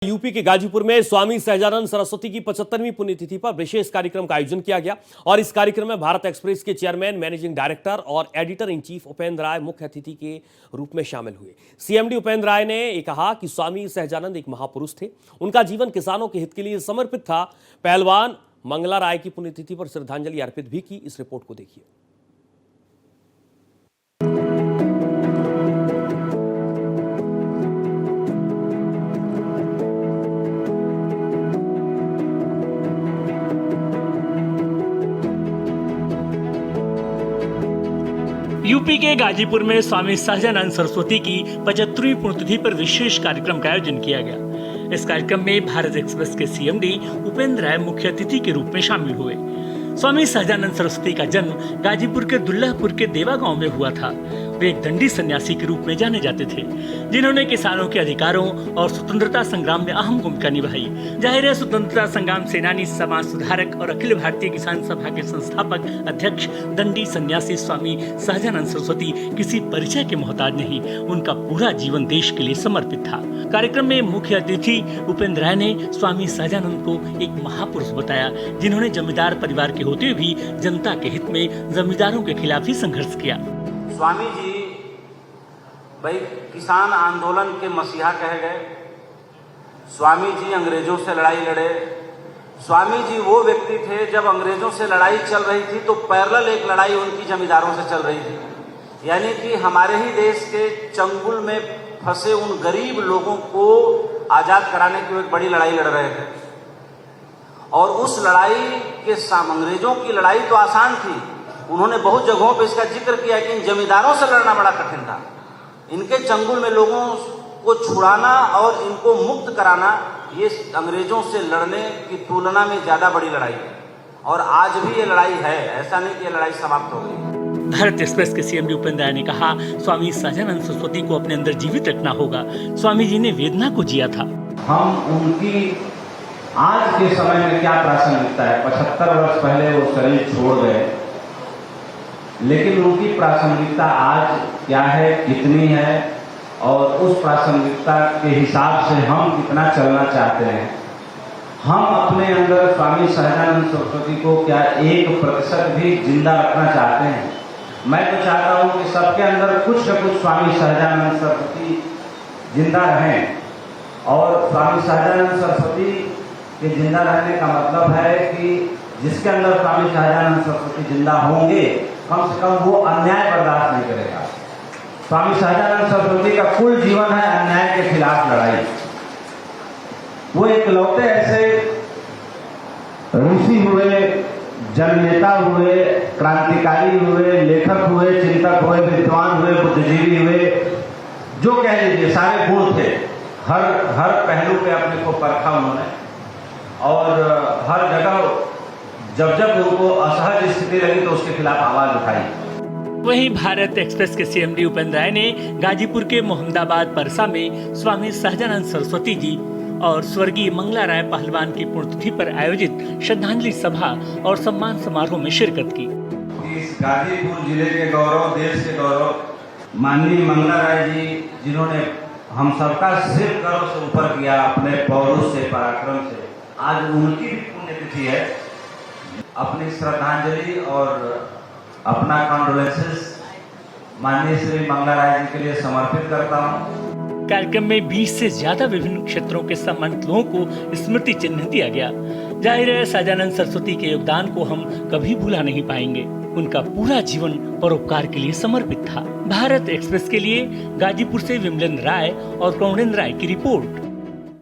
UP के गाजीपुर में स्वामी सहजानंद सरस्वती की 75वीं पुण्यतिथि पर विशेष कार्यक्रम का आयोजन किया गया और इस कार्यक्रम में भारत एक्सप्रेस के चेयरमैन, मैनेजिंग डायरेक्टर और एडिटर इन चीफ उपेंद्र राय मुख्य अतिथि के रूप में शामिल हुए। सीएमडी उपेंद्र राय ने कहा कि स्वामी सहजानंद एक महापुरुष थे, उनका जीवन किसानों के हित के लिए समर्पित था। पहलवान मंगला राय की पुण्यतिथि पर श्रद्धांजलि अर्पित भी की। इस रिपोर्ट को देखिए। यूपी के गाजीपुर में स्वामी सहजानंद सरस्वती की 75वीं पुण्यतिथि पर विशेष कार्यक्रम का आयोजन किया गया। इस कार्यक्रम में भारत एक्सप्रेस के सीएमडी उपेंद्र राय मुख्य अतिथि के रूप में शामिल हुए। स्वामी सहजानंद सरस्वती का जन्म गाजीपुर के दुल्लापुर के देवा गांव में हुआ था। वे एक दंडी सन्यासी के रूप में जाने जाते थे, जिन्होंने किसानों के अधिकारों और स्वतंत्रता संग्राम में अहम भूमिका निभाई। जाहिर है, स्वतंत्रता संग्राम सेनानी, समाज सुधारक और अखिल भारतीय किसान सभा के संस्थापक अध्यक्ष दंडी सन्यासी स्वामी सहजानंद सरस्वती किसी परिचय के मोहताज नहीं। उनका पूरा जीवन देश के लिए समर्पित था। कार्यक्रम में मुख्य अतिथि उपेंद्र राय ने स्वामी सहजानंद को एक महापुरुष बताया, जिन्होंने जमींदार परिवार के होते हुए भी जनता के हित में जमींदारों के खिलाफ ही संघर्ष किया। स्वामी जी भाई किसान आंदोलन के मसीहा कहे गए। स्वामी जी अंग्रेजों से लड़ाई लड़े। स्वामी जी वो व्यक्ति थे, जब अंग्रेजों से लड़ाई चल रही थी तो पैरेलल एक लड़ाई उनकी जमींदारों से चल रही थी। यानी कि हमारे ही देश के चंगुल में फंसे उन गरीब लोगों को आजाद कराने की एक बड़ी लड़ाई लड़ रहे थे। और उस लड़ाई के अंग्रेजों की लड़ाई तो आसान थी, उन्होंने बहुत जगहों पर इसका जिक्र किया कि इन जमींदारों से लड़ना बड़ा कठिन था। इनके चंगुल में लोगों को छुड़ाना और इनको मुक्त कराना, ये अंग्रेजों से लड़ने की तुलना में ज्यादा बड़ी लड़ाई है। और आज भी ये लड़ाई है, ऐसा नहीं कि ये लड़ाई समाप्त हो गई। भारत एक्सप्रेस के सीएमडी उपेंद्र राय ने कहा, स्वामी सहजानंद सरस्वती को अपने अंदर जीवित रखना होगा। स्वामी जी ने वेदना को जिया था। हम उनकी आज के समय में क्या प्रासंगिकता है, 75 वर्ष पहले वो शरीर छोड़ गए, लेकिन उनकी प्रासंगिकता आज क्या है, कितनी है, और उस प्रासंगिकता के हिसाब से हम कितना चलना चाहते हैं। हम अपने अंदर स्वामी सहजानंद सरस्वती को क्या 1% भी जिंदा रखना चाहते हैं। मैं तो चाहता हूं कि सबके अंदर कुछ न कुछ स्वामी सहजानंद सरस्वती जिंदा रहें। और स्वामी सहजानंद सरस्वती के जिंदा रहने का मतलब है कि जिसके अंदर स्वामी सहजानंद सरस्वती जिंदा होंगे, कम से कम वो अन्याय बर्दाश्त नहीं करेगा। स्वामी सहजानंद सरस्वती का कुल जीवन है अन्याय के खिलाफ लड़ाई। वो एक लौटे ऐसे ऋषि हुए, जननेता हुए, क्रांतिकारी हुए, लेखक हुए, चिंतक हुए, विद्वान हुए, बुद्धिजीवी हुए, जो कह लीजिए सारे गुण थे। हर पहलू पे अपने को परखा उन्होंने, और हर जगह जब उनको असहज स्थिति लगी तो उसके खिलाफ आवाज उठाई। वहीं भारत एक्सप्रेस के सीएमडी उपेंद्र राय ने गाजीपुर के मोहम्मदाबाद परसा में स्वामी सहजानंद सरस्वती जी और स्वर्गीय मंगला राय पहलवान की पुण्यतिथि पर आयोजित श्रद्धांजलि सभा और सम्मान समारोह में शिरकत की। इस गाजीपुर जिले के गौरव, देश के गौरव माननीय मंगला राय जी, जिन्होंने हम सबका सिर गर्व से ऊपर किया अपने पौरुष से, पराक्रम से, आज उनकी भी पुण्यतिथि है। अपनी श्रद्धांजलि और अपना कॉन्डोलेंसेस माननीय श्री मंगला राय जी के लिए समर्पित करता हूँ। कार्यक्रम में 20 से ज्यादा विभिन्न क्षेत्रों के सम्मानित लोगों को स्मृति चिन्ह दिया गया। जाहिर है, सहजानंद सरस्वती के योगदान को हम कभी भुला नहीं पाएंगे। उनका पूरा जीवन परोपकार के लिए समर्पित था। भारत एक्सप्रेस के लिए गाजीपुर से विमलेंद्र राय और कौंडेंद्र राय की रिपोर्ट।